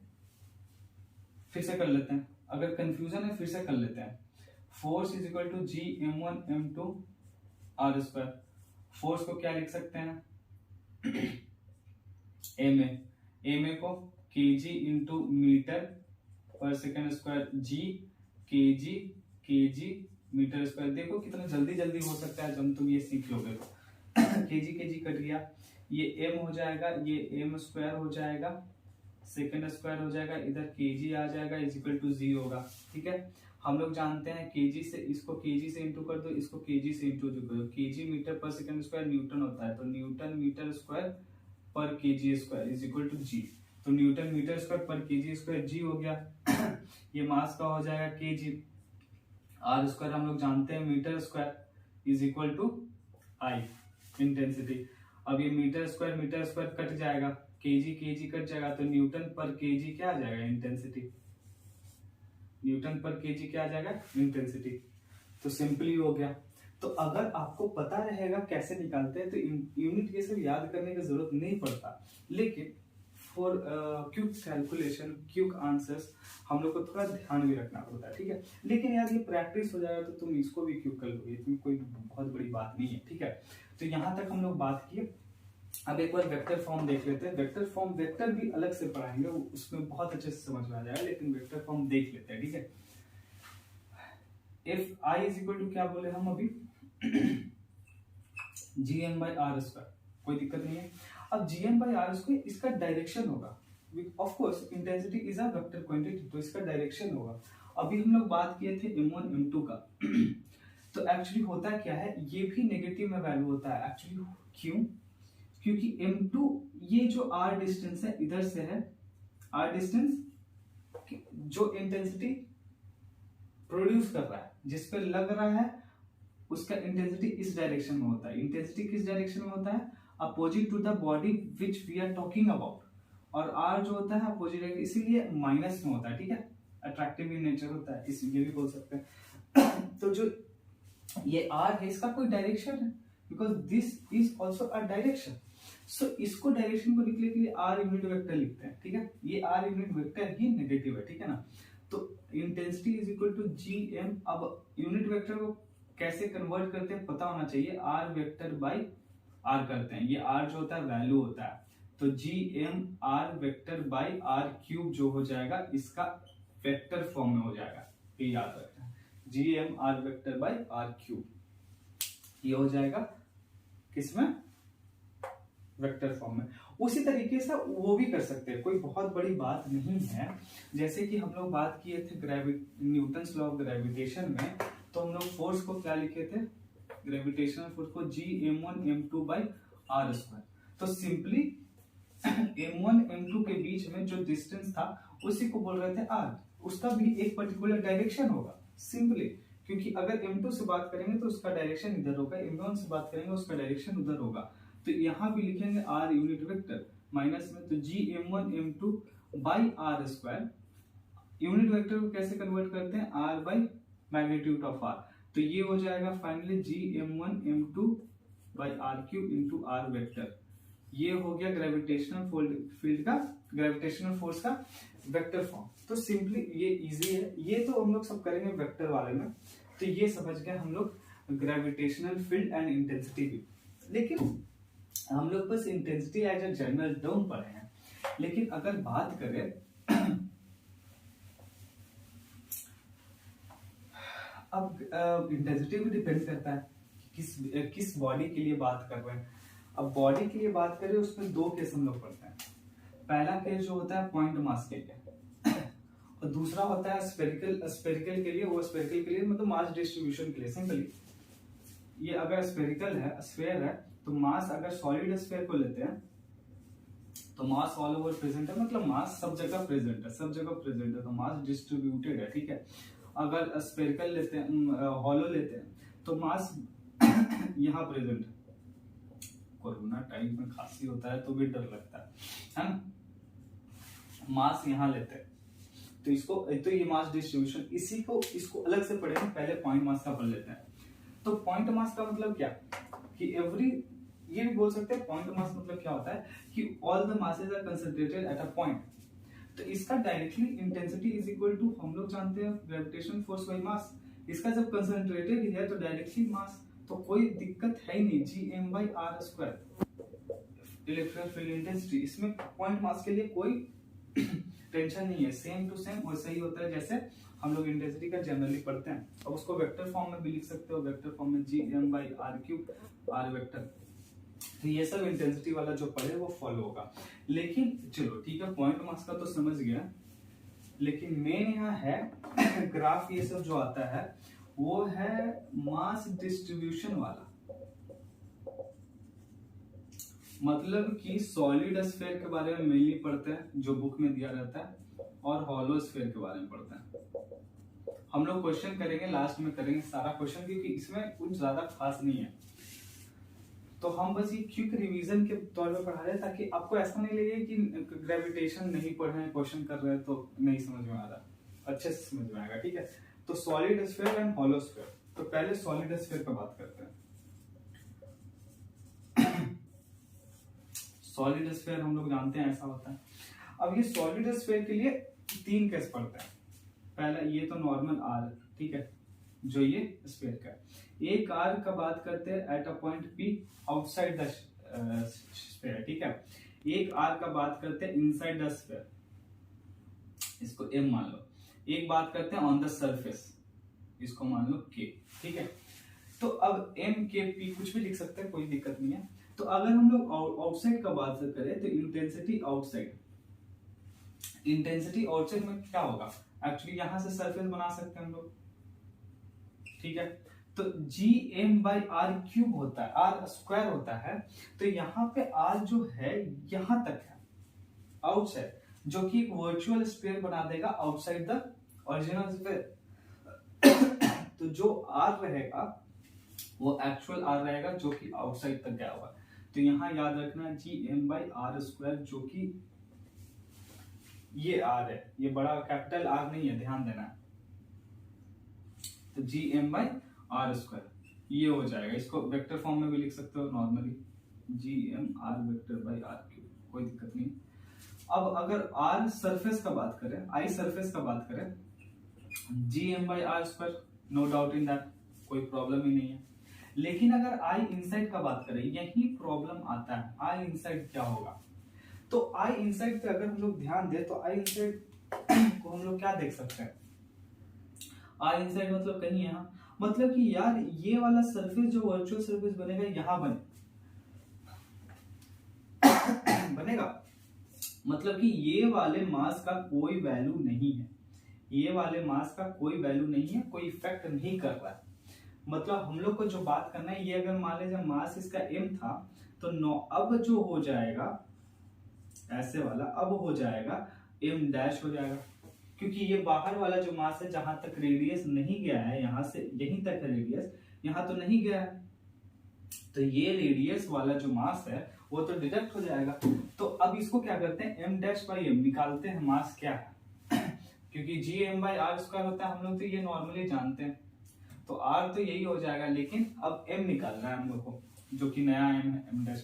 फिर से कर लेते हैं, अगर कंफ्यूजन है फिर से कर लेते हैं। Force is equal to G(m1m2 r²। Force को क्या लिख सकते हैं, ma को kg इंटू मीटर पर second square, g kg metre square. देखो कितना जल्दी जल्दी हो सकता है जब तुम ये सीख लोगे तो। kg कट गया, ये m हो जाएगा, ये m² हो जाएगा, सेकेंड स्क्वायर हो जाएगा, इधर kg आ जाएगा, इज इक्वल टू जी होगा, ठीक है। हम लोग जानते हैं kg से, इसको kg से इंटू कर दो, इसको kg से इंटू कर दो, kg मीटर पर सेकेंड स्क्वायर न्यूटन होता है, तो न्यूटन मीटर स्क्वायर पर kg square is equal to G. तो न्यूटन मीटर स्क्वायर पर kg स्क्वायर जी हो गया। ये मास का हो जाएगा kg, r² हम लोग जानते हैं metre square is equal to I, intensity. अब ये मीटर स्क्वायर कट जाएगा, kg कट जाएगा, तो न्यूटन पर kg क्या आ जाएगा, इंटेंसिटी। न्यूटन पर kg क्या आ जाएगा, इंटेंसिटी। तो सिंपली हो गया। तो अगर आपको पता रहेगा कैसे निकालते हैं तो यूनिट ये सब याद करने की जरूरत नहीं पड़ता, लेकिन for quick calculation, quick answers हम लोग को थोड़ा ध्यान भी रखना पड़ता है, ठीक है। लेकिन यार ये प्रैक्टिस हो जाएगा तो तुम इसको भी क्विक कर लोगे, इसमें कोई बहुत बड़ी बात नहीं है, ठीक है। तो यहाँ तक हम लोग बात किए। अब एक बार वेक्टर फॉर्म देख लेते हैं। वेक्टर फॉर्म, वेक्टर भी अलग से पढ़ाएंगे, उसमें बहुत अच्छे से समझ में आ जाएगा, लेकिन वेक्टर फॉर्म देख लेते हैं, ठीक है। If I is equal to क्या बोले हम अभी, Gm/r², कोई दिक्कत नहीं है। अब Gm/r², इसका डायरेक्शन होगा, of course intensity is a vector quantity, तो इसका डायरेक्शन होगा। अभी हम लोग बात किए थे m1 m2 का। तो एक्चुअली होता क्या है, ये भी नेगेटिव में वैल्यू होता है एक्चुअली। क्यों, क्योंकि m2 ये जो r डिस्टेंस है इधर से है, r डिस्टेंस जो इंटेंसिटी प्रोड्यूस कर रहा है, जिस पे लग रहा है, उसका इंटेंसिटी इस डायरेक्शन में होता है। इंटेंसिटी किस डायरेक्शन में होता है, opposite to the body which we are talking about. और r जो होता है अपोजिट है, इसीलिए माइनस में होता है, ठीक है। अट्रैक्टिव इन नेचर होता है, इसलिए भी बोल सकते हैं। तो जो ये r है, इसका कोई डायरेक्शन है, because this is also a direction. So इसको डायरेक्शन को लिखने के लिए r यूनिट वेक्टर लिखते हैं, ठीक है। ये r यूनिट वेक्टर ही नेगेटिव है, ठीक है ना। तो intensity is equal to Gm। अब यूनिट वेक्टर को कैसे कन्वर्ट करते हैं पता होना चाहिए, r वेक्टर बाई r करते हैं। ये r जो होता है वैल्यू होता है, तो Gm r vector by r³ जो हो जाएगा, इसका वेक्टर फॉर्म में हो जाएगा, ये याद रखना है। Gm r vector by r³, ये हो जाएगा किसमें, वेक्टर फॉर्म में। उसी तरीके से वो भी कर सकते हैं, कोई बहुत बड़ी बात नहीं है। जैसे कि हम लोग बात किए थे न्यूटन्स लॉ ऑफ ग्रेविटेशन में, तो हम लोग फोर्स को क्या लिखे थे, ग्रेविटेशनल फोर्स को Gm1m2 by r²। तो सिंपली m1 m2 के बीच में जो डिस्टेंस था उसी को बोल रहे थे r, उसका भी एक पर्टिकुलर डायरेक्शन होगा सिंपली, क्योंकि अगर m2 से बात करेंगे तो उसका डायरेक्शन इधर होगा, m1 से बात करेंगे उसका डायरेक्शन उधर होगा। तो यहाँ भी लिखेंगे r यूनिट वेक्टर माइनस में, तो Gm1m2 by r²। Unit vector को कैसे कन्वर्ट करते हैं, r by magnitude of r। तो ये हो जाएगा finally Gm1m2 by r³ into r vector. ये हो गया ग्रेविटेशनल फील्ड का, ग्रेविटेशनल फोर्स का वेक्टर फॉर्म। तो सिंपली ये इजी है, ये तो हम लोग सब करेंगे वेक्टर वाले में। तो ये समझ गए हम लोग ग्रेविटेशनल फील्ड एंड इंटेंसिटी भी। लेकिन हम लोग बस intensity as a general term पढ़े हैं। लेकिन अगर बात करें अब इंटेंसिटी भी डिपेंड करता है किस बॉडी के लिए बात कर रहे हैं। अब बॉडी के लिए बात करें उसमें दो केस हम लोग पढ़ते हैं। पहला केस जो होता है पॉइंट मास के लिए और दूसरा होता है स्फेरिकल के लिए। वो स्फेरिकल के लिए मतलब मास डिस्ट्रीब्यूशन के लिए। सिंपली ये अगर स्फेरिकल है, स्फेयर है, तो मास अगर सॉलिड स्फेयर को लेते हैं तो मास ऑल ओवर प्रेजेंट है, मतलब मास सब जगह प्रेजेंट है, सब जगह प्रेजेंट है, तो मास डिस्ट्रीब्यूटेड है, ठीक है। अगर स्फेरिकल लेते हैं, हॉलो लेते हैं, तो मास यहाँ प्रेजेंट है। कोरोना टाइम में खांसी होता है तो भी डर लगता है ना। मास यहाँ लेते हैं तो इसको, तो ये मास डिस्ट्रीब्यूशन, इसी को इसको अलग से पढ़ेंगे, पहले पॉइंट मास का पढ़ लेते हैं। तो पॉइंट मास का मतलब क्या कि ये भी बोल सकते हैं पॉइंट मास मतलब क्या होता है कि all the masses are concentrated at a point. तो इसका directly intensity is equal to, हम लोग जानते हैं ग्रेविटेशन फोर्स बाय मास। इसका जब कंसंट्रेटेड है तो डायरेक्टली मास, तो कोई दिक्कत है ही नहीं, Gm/r²। इलेक्ट्रिक फील्ड इंटेंसिटी, इसमें पॉइंट मास के लिए कोई टेंशन नहीं है, सेम टू सेम वैसा ही होता है जैसे हम लोग इंटेंसिटी का जनरली पढ़ते हैं। अब उसको वेक्टर फॉर्म में भी लिख सकते हो, वेक्टर फॉर्म में Gm/r3 r वेक्टर। तो ये सब इंटेंसिटी वाला जो पढ़े वो फॉलो होगा। लेकिन चलो ठीक है, पॉइंट मास का तो समझ गया, लेकिन मेन यहाँ है ग्राफ, ये सब जो आता है वो है मास डिस्ट्रीब्यूशन वाला। मतलब कि सॉलिड स्फीयर के बारे में मेनली पढ़ते हैं जो बुक में दिया रहता है, और हॉलो स्फीयर के बारे में पढ़ते हैं। हम लोग क्वेश्चन करेंगे, लास्ट में करेंगे सारा क्वेश्चन, क्योंकि इसमें कुछ ज्यादा खास नहीं है। तो हम बस ये क्विक रिवीजन के तौर पे पढ़ा रहे हैं, ताकि आपको ऐसा नहीं लगे कि ग्रेविटेशन नहीं पढ़ रहे हैं, क्वेश्चन कर रहे हैं तो नहीं समझ में आ रहा, अच्छे से समझ में आएगा, ठीक है। तो solid sphere and hollow sphere. तो पहले सॉलिड स्फीयर का बात करते हैं। सॉलिड स्फीयर हम लोग जानते हैं ऐसा होता है। अब ये सॉलिड स्फीयर के लिए तीन केस पड़ते हैं। पहला ये तो नॉर्मल आर, ठीक है, जो ये स्फीयर का है। एक आर का बात करते हैं eight a point P outside the sphere, ठीक है। एक आर का बात करते हैं इनसाइड द स्फीयर, इसको एम मान लो। एक बात करते हैं ऑन द सरफेस, इसको मान लो के, ठीक है। तो अब एम के पी कुछ भी लिख सकते हैं, कोई दिक्कत नहीं है। तो अगर हम लोग आउटसाइड का बात करें तो इंटेंसिटी आउटसाइड, इंटेंसिटी आउटसाइड में क्या होगा, एक्चुअली यहां से सरफेस बना सकते हैं हम लोग, ठीक है। तो Gm/r³ होता है, r² होता है। तो यहाँ पे r जो है यहां तक है आउटसाइड, जो कि एक वर्चुअल स्फीयर बना देगा आउटसाइड द ओरिजिनल स्फीयर। तो जो r रहेगा वो एक्चुअल r रहेगा, जो कि आउटसाइड तक गया होगा। तो यहाँ याद रखना Gm/r², जो कि ये r है, ये बड़ा कैपिटल R नहीं है, ध्यान देना। तो Gm/r², ये हो जाएगा। इसको वेक्टर फॉर्म में भी लिख सकते हो नॉर्मली, Gm/r², कोई दिक्कत नहीं। अब अगर r सरफेस का बात करें, I सरफेस का बात करें, Gm/r², no doubt in that, कोई प्रॉब्लम ही नहीं है। लेकिन अगर I इनसाइड का बात करें, यही प्रॉब्लम आता है। I इनसाइड क्या होगा, तो I इनसाइड पे अगर हम लोग ध्यान दें तो I इनसाइड को हम लोग क्या देख सकते हैं, I इनसाइड मतलब कहीं यहाँ, मतलब कि यार ये वाला सरफेस जो वर्चुअल सरफेस बनेगा यहाँ बनेगा, मतलब कि ये वाले मास का कोई वैल्यू नहीं है, ये वाले मास का कोई वैल्यू नहीं है, कोई इफेक्ट नहीं कर रहा है। मतलब हम लोग को जो बात करना है, ये अगर मान लीजिए मास इसका m था, तो 9 अब जो हो जाएगा ऐसे वाला, अब हो जाएगा m' हो जाएगा, क्योंकि ये बाहर वाला जो मास है, जहां तक रेडियस नहीं गया है, यहां से यहीं तक है रेडियस, यहां तो नहीं गया है, तो ये रेडियस वाला जो मास है वो तो डिडक्ट हो जाएगा। तो अब इसको क्या करते हैं, m'/m निकालते हैं, मास क्या है क्योंकि Gm/r² होता है, हम लोग तो ये नॉर्मली जानते हैं, तो r तो यही हो जाएगा, लेकिन अब m निकालना है हम लोग को, जो कि नया m है, m'।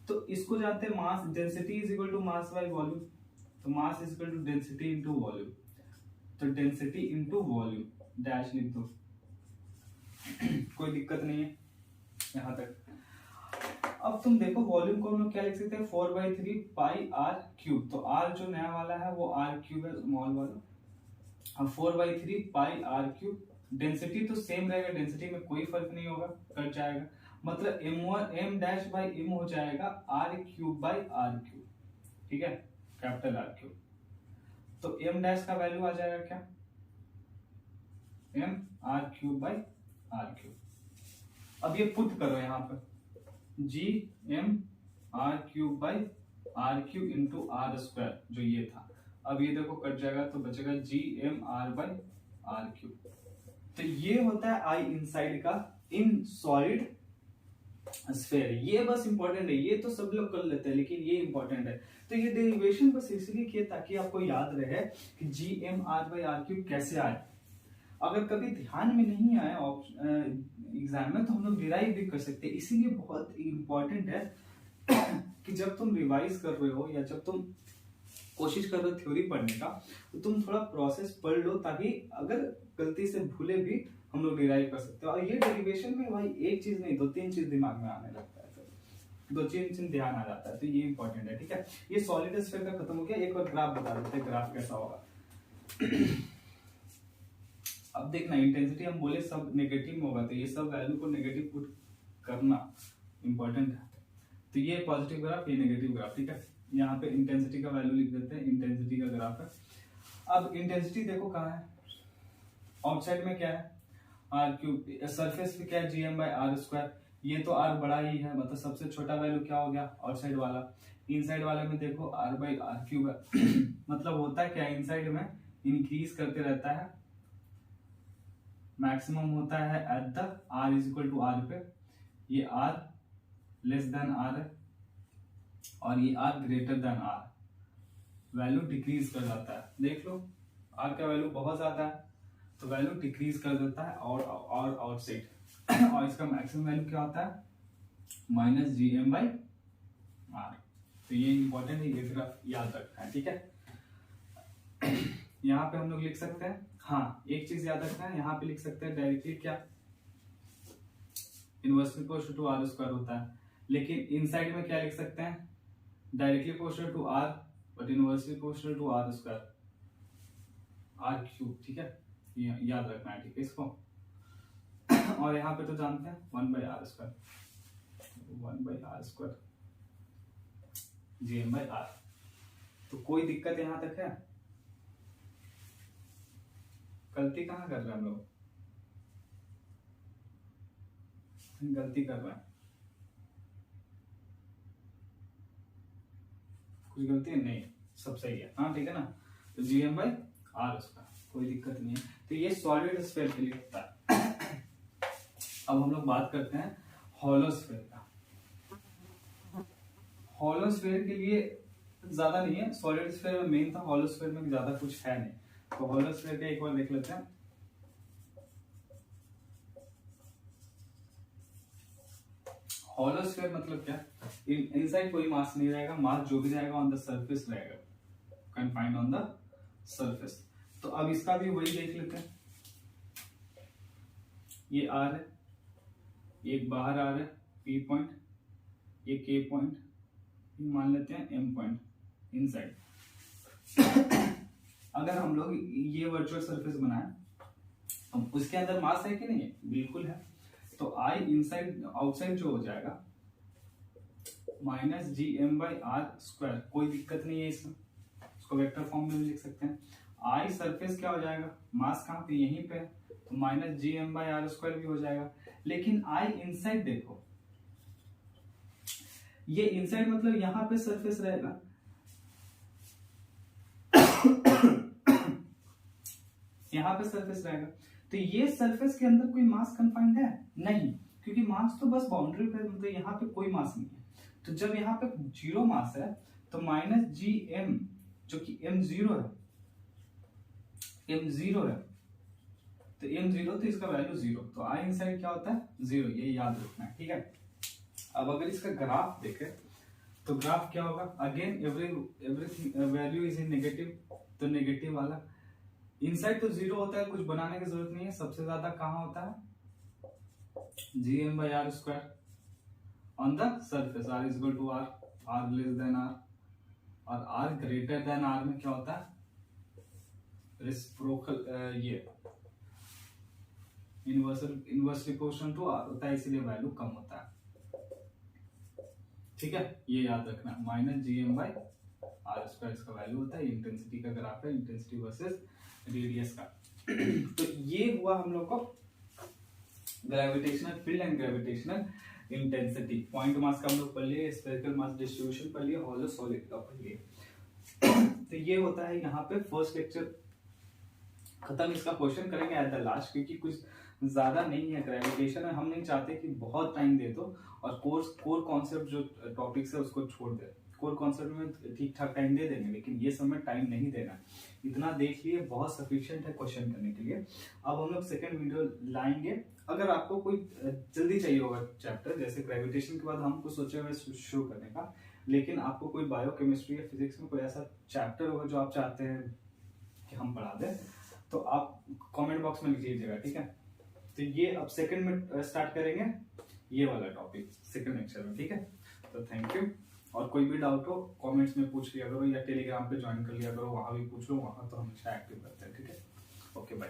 तो इसको जानते हैं mass density is equal to mass by volume, तो mass is equal to density into volume, तो डेंसिटी इनटू वॉल्यूम डैश लिख दो कोई दिक्कत नहीं है यहां तक। अब तुम देखो वॉल्यूम को हम लोग क्या लिख सकते हैं 4/3 पाई आर क्यूब, तो आर जो नया वाला है वो आर क्यूब है स्मॉल वाला, अब 4/3 पाई आर क्यूब। डेंसिटी तो सेम रहेगा, डेंसिटी में कोई फर्क नहीं होगा, कट जाएगा, मतलब m डैश बाई m हो जाएगा R cube by R cube, ठीक है, कैपिटल आर क्यूब। तो m डैश का वैल्यू आ जाएगा क्या, m R cube by R cube. अब ये पुट करो यहाँ पर G M R cube by R cube into R square जो ये था, अब ये देखो कट जाएगा तो बचेगा G M R by R cube. तो ये होता है आई इनसाइड का इन सॉलिड स्फीयर। ये बस इंपॉर्टेंट है, ये तो सब लोग कर लेते हैं लेकिन ये इंपॉर्टेंट है। तो ये डेरिवेशन बस इसलिए किया ताकि आपको याद रहे कि G M R by R cube कैसे आए। अगर कभी ध्यान में नहीं आया एग्जाम में तो हम लोग डिराइव भी कर सकते हैं, इसीलिए बहुत इंपॉर्टेंट है कि जब तुम रिवाइज कर रहे हो या जब तुम कोशिश कर रहे हो थ्योरी पढ़ने का तो तुम थोड़ा प्रोसेस पढ़ लो, ताकि अगर गलती से भूले भी हम लोग डिराइव कर सकते हो। और ये डेरिवेशन में भाई एक चीज नहीं 2-3 चीज दिमाग में आने लगता है, फिर 2-3 चीज ध्यान आ जाता है, तो ये इंपॉर्टेंट है, ठीक है। ये सॉलिड स्फीयर का खत्म हो गया, एक और ग्राफ बता देते हैं ग्राफ कैसा होगा। अब देखना इंटेंसिटी हम बोले सब नेगेटिव में होगा, तो ये सब वैल्यू को नेगेटिव पुट करना इंपॉर्टेंट है। तो ये पॉजिटिव ग्राफ, ये नेगेटिव ग्राफ, ठीक है। यहाँ पे इंटेंसिटी का वैल्यू लिख देते हैं, इंटेंसिटी का ग्राफ है। अब इंटेंसिटी देखो कहाँ है, आउटसाइड में क्या है आर क्यूब, सरफेस पे क्या है G M by R square, ये तो आर बड़ा ही है, मतलब सबसे छोटा वैल्यू क्या हो गया आउटसाइड वाला। इनसाइड वाले में देखो आर बाई आर क्यूब है मतलब होता है क्या इनसाइड में इंक्रीज करते रहता है, मैक्सिमम होता है at the R is equal to R पे, ये आर लेस देन आर है और ये R greater than R, value decrease कर जाता है। देख लो आर का वैल्यू बहुत ज्यादा है तो वैल्यू डिक्रीज कर देता है और आउटसाइड और इसका मैक्सिमम वैल्यू क्या होता है minus G M by R. तो ये इंपॉर्टेंट है, ये ग्राफ याद रखना है, ठीक है। यहाँ पे हम लोग लिख सकते हैं, हाँ एक चीज याद रखना है, यहाँ पे लिख सकते हैं डायरेक्टली क्या inversely proportional to R square होता है, लेकिन इनसाइड में क्या लिख सकते हैं directly proportional to R but inversely proportional to R square R cube, ठीक है, ये याद रखना है, ठीक है इसको। और यहाँ पे तो जानते हैं 1/r square, 1/r square G M by R. तो कोई दिक्कत यहाँ तक है, गलती कहाँ कर रहे हैं हम लोग, गलती कर रहे हैं, कुछ गलती है नहीं, सब सही है, हाँ ठीक है ना। तो G M by R square कोई दिक्कत नहीं है। तो ये सॉलिड स्फीयर के लिए होता है। अब हम लोग बात करते हैं हॉलो स्फीयर का। हॉलो स्फीयर के लिए ज्यादा नहीं है, सॉलिड स्फीयर में मेन था, हॉलो स्फीयर में ज्यादा कुछ है नहीं। तो हॉलो स्फीयर का एक बार देख लेते हैं। हॉलो स्फीयर मतलब क्या, इनसाइड कोई मास नहीं रहेगा, मास जो भी रहेगा ऑन द सरफेस रहेगा, कन्फाइंड ऑन द सरफेस। तो अब इसका भी वही देख लेते हैं, ये आर है, एक बाहर आर है पी पॉइंट, ये के पॉइंट, ये मान लेते हैं एम पॉइंट इनसाइड। अगर हम लोग ये वर्चुअल सरफेस बनाए तो उसके अंदर मास है कि नहीं है, बिल्कुल है। तो आई इनसाइड आउटसाइड जो हो जाएगा minus G M by R square, कोई दिक्कत नहीं है इसमें, इसको वेक्टर फॉर्म में भी लिख सकते हैं। आई सरफेस क्या हो जाएगा, मास कहाँ पे यहीं पे, तो minus G M by R square भी हो जाएगा। लेकिन आई इनसाइड देखो, ये इनसाइड मतलब यहां पे सरफेस रहेगा यहां पे सरफेस रहेगा, तो ये सरफेस के अंदर कोई मास कन्फाइंड है नहीं, क्योंकि मास तो बस बाउंड्री पे, मतलब यहाँ पे कोई मास नहीं है। तो जब यहाँ पे जीरो मास है तो माइनस जी एम जो कि एम जीरो है, एम जीरो है, तो एम जीरो तो इसका वैल्यू जीरो, तो आई इनसाइड क्या होता है जीरो, ये याद रखना है, ठीक है। अब अगर इसका ग्राफ देखें तो ग्राफ क्या होगा, again everything value is in negative, तो नेगेटिव वाला इनसाइड तो जीरो होता है, कुछ बनाने की जरूरत नहीं है। सबसे ज्यादा कहाँ होता है, gm/r² on the surface, r is equal to r, r less than r, और r ग्रेटर देन r में क्या होता है, रेसिप्रोकल, ये इनवर्सली प्रोपोर्शनल टू r होता है, इसलिए वैल्यू कम होता है। ठीक है, ये याद रखना, -gm/r² इसका वैल्यू होता है। इंटेंसिटी का ग्राफ है, इंटेंसिटी वर्सेस रेडियस का। तो ये हुआ हम लोग को gravitational field and gravitational intensity. Point mass का हम लोग पढ़ लिए, स्फेरिकल मास डिस्ट्रीब्यूशन पढ़ लिए, हॉलो सॉलिड का पढ़ लिए। तो ये होता है यहाँ पे फर्स्ट लेक्चर खत्म। इसका क्वेश्चन करेंगे एट द लास्ट, क्योंकि कुछ ज्यादा नहीं है ग्रेविटेशन, हम नहीं चाहते कि बहुत टाइम दे दो और कोर कॉन्सेप्ट जो टॉपिक्स है उसको छोड़ दे। कोर कॉन्सेप्ट में ठीक ठाक टाइम दे देंगे, लेकिन ये सब में टाइम नहीं देना। इतना देख लिए, बहुत सफिशिएंट है क्वेश्चन करने के लिए। अब हम लोग सेकंड वीडियो लाएंगे। अगर आपको कोई जल्दी चाहिए होगा चैप्टर, जैसे ग्रेविटेशन के बाद हम कुछ सोचे हुए शुरू करने का, लेकिन आपको कोई बायोकेमिस्ट्री या फिजिक्स में कोई ऐसा चैप्टर होगा जो आप चाहते हैं कि हम पढ़ा दें, तो आप कमेंट बॉक्स में लिख लीजिएगा, ठीक है। तो ये अब सेकंड में स्टार्ट करेंगे ये वाला टॉपिक सेकंड लेक्चर में, ठीक है। तो थैंक यू। और कोई भी डाउट हो कमेंट्स में पूछ लिया करो, या टेलीग्राम पे ज्वाइन कर लिया करो, वहां भी पूछ लो, वहां तो हमेशा एक्टिव रहते हैं, ठीक है। Okay bye.